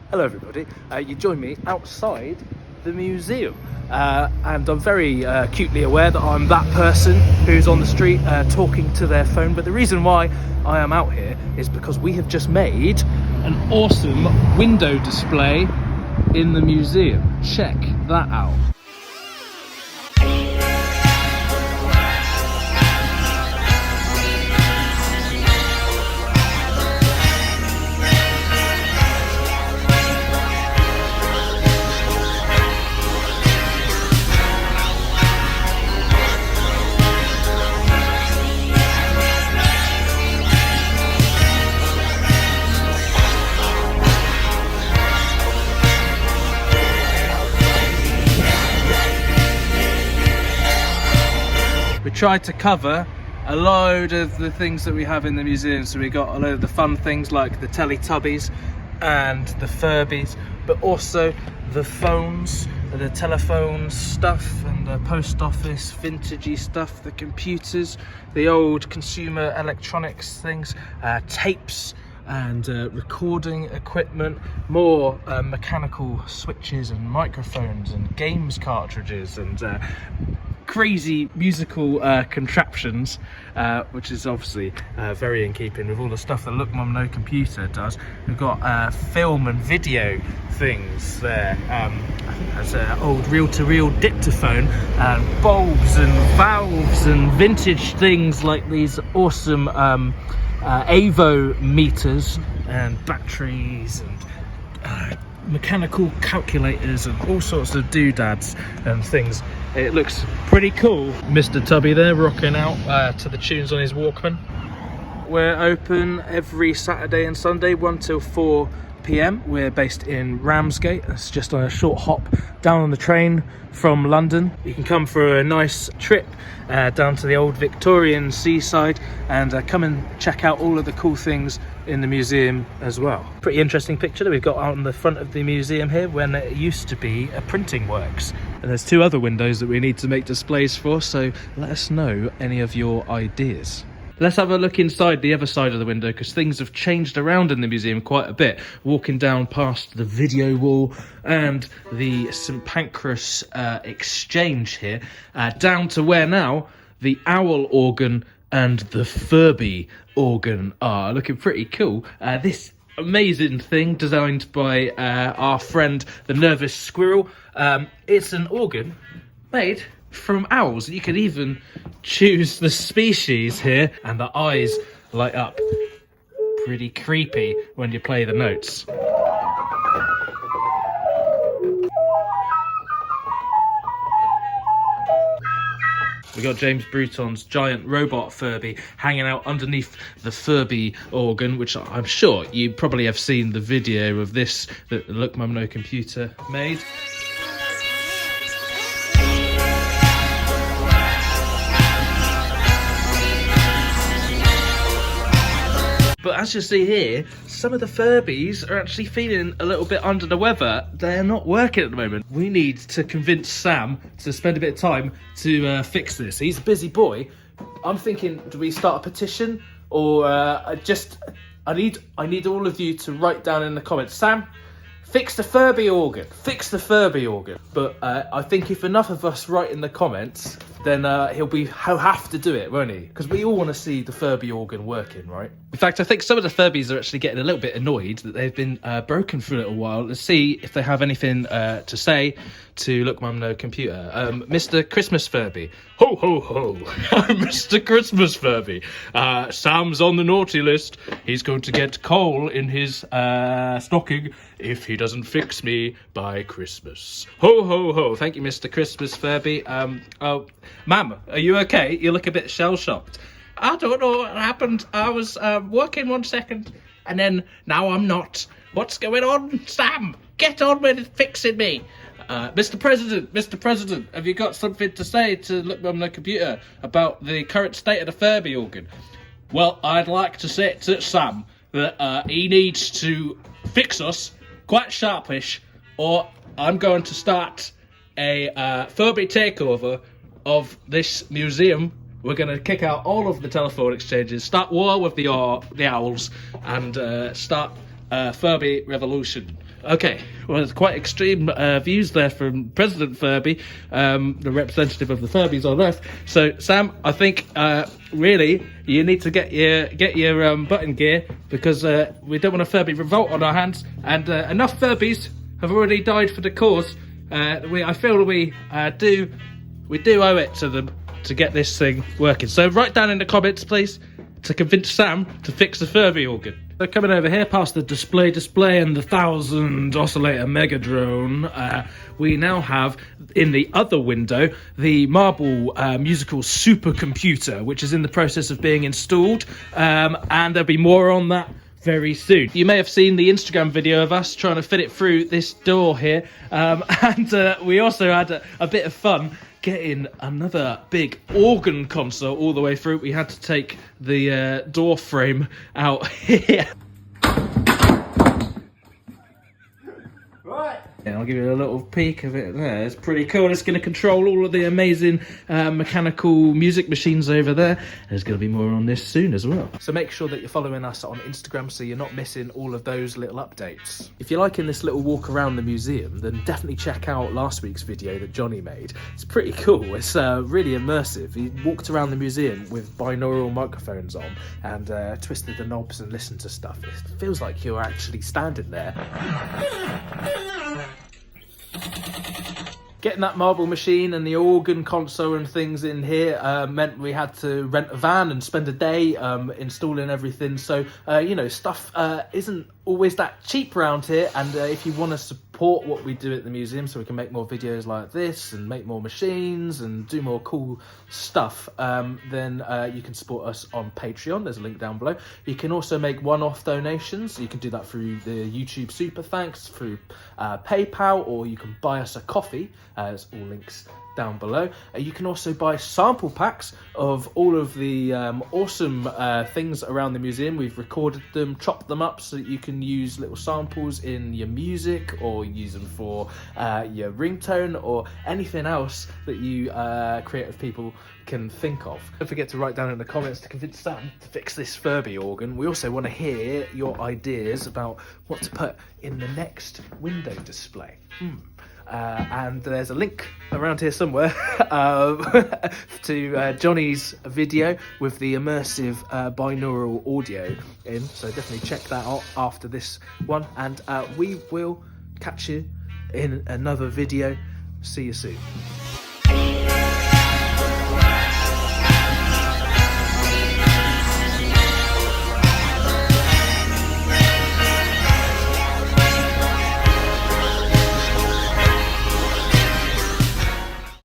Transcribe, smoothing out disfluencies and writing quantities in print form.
Hello everybody, you join me outside the museum and I'm very acutely aware that I'm that person who's on the street talking to their phone, but the reason why I am out here is because we have just made an awesome window display in the museum. Check that out. We tried to cover a load of the things that we have in the museum, so we got a load of the fun things like the Teletubbies and the Furbies, but also the phones, the telephone stuff and the post office vintagey stuff, the computers, the old consumer electronics things, tapes and recording equipment, more mechanical switches and microphones and games cartridges and crazy musical contraptions, which is obviously very in keeping with all the stuff that Look Mum No Computer does. We've got film and video things there. I think that's an old reel-to-reel dictaphone, and bulbs and valves and vintage things like these awesome Avo meters and batteries and mechanical calculators and all sorts of doodads and things. It looks pretty cool. Mr. Tubby there rocking out to the tunes on his Walkman. We're open every Saturday and Sunday 1 till 4 PM. We're based in Ramsgate. It's just on a short hop down on the train from London. You can come for a nice trip down to the old Victorian seaside and come and check out all of the cool things in the museum as well. Pretty interesting picture that we've got out on the front of the museum here when it used to be a printing works. And there's 2 other windows that we need to make displays for, so let us know any of your ideas. Let's have a look inside the other side of the window, because things have changed around in the museum quite a bit. Walking down past the video wall and the St Pancras exchange here, down to where now the owl organ and the Furby organ are. Looking pretty cool. This amazing thing designed by our friend the Nervous Squirrel. It's an organ made from owls. You can even choose the species here, and the eyes light up. Pretty creepy when you play the notes. We got James Bruton's giant robot Furby hanging out underneath the Furby organ, which I'm sure you probably have seen the video of this that Look Mum No Computer made. But as you see here, some of the Furbies are actually feeling a little bit under the weather. They're not working at the moment. We need to convince Sam to spend a bit of time to fix this. He's a busy boy. I'm thinking, do we start a petition? Or I need all of you to write down in the comments, Sam, fix the Furby organ. Fix the Furby organ. But I think if enough of us write in the comments, then he'll have to do it, won't he? Because we all want to see the Furby organ working, right? In fact, I think some of the Furbies are actually getting a little bit annoyed that they've been broken for a little while. Let's see if they have anything to say to Look Mum No Computer. Mr. Christmas Furby. Ho, ho, ho. I'm Mr. Christmas Furby. Sam's on the naughty list. He's going to get coal in his stocking if he doesn't fix me by Christmas. Ho, ho, ho. Thank you, Mr. Christmas Furby. Oh, ma'am, are you okay? You look a bit shell-shocked. I don't know what happened. I was working 1 second, and then now I'm not. What's going on? Sam, get on with fixing me. Mr. President, have you got something to say to Look Mum No Computer about the current state of the Furby organ? Well, I'd like to say to Sam that he needs to fix us quite sharpish, or I'm going to start a Furby takeover of this museum. We're going to kick out all of the telephone exchanges, start war with the owls, and start Furby revolution. Okay, well, it's quite extreme views there from President Furby, the representative of the Furbies on Earth. So, Sam, I think really you need to get your button gear, because we don't want a Furby revolt on our hands, and enough Furbies have already died for the cause. I feel we do owe it to them to get this thing working. So write down in the comments, please, to convince Sam to fix the Furby organ. So coming over here past the display and the 1000 oscillator mega drone, we now have in the other window the Marble musical supercomputer, which is in the process of being installed, and there'll be more on that very soon. You may have seen the Instagram video of us trying to fit it through this door here, and we also had a bit of fun getting another big organ console all the way through. We had to take the door frame out here. Right. Yeah, I'll give you a little peek of it there. It's pretty cool. It's going to control all of the amazing mechanical music machines over there. There's going to be more on this soon as well. So make sure that you're following us on Instagram so you're not missing all of those little updates. If you're liking this little walk around the museum, then definitely check out last week's video that Johnny made. It's pretty cool. It's really immersive. He walked around the museum with binaural microphones on and twisted the knobs and listened to stuff. It feels like you're actually standing there. Getting that marble machine and the organ console and things in here meant we had to rent a van and spend a day installing everything. So, you know, stuff isn't always that cheap around here. And if you want to support what we do at the museum so we can make more videos like this and make more machines and do more cool stuff, then you can support us on Patreon. There's a link down below. You can also make one-off donations. You can do that through the YouTube Super Thanks, through PayPal, or you can buy us a coffee. There's all links down below. You can also buy sample packs of all of the awesome things around the museum. We've recorded them, chopped them up so that you can use little samples in your music, or use them for your ringtone, or anything else that you creative people can think of. Don't forget to write down in the comments to convince Sam to fix this Furby organ. We also want to hear your ideas about what to put in the next window display. And there's a link around here somewhere to Johnny's video with the immersive binaural audio in, so definitely check that out after this one, and we will catch you in another video. See you soon.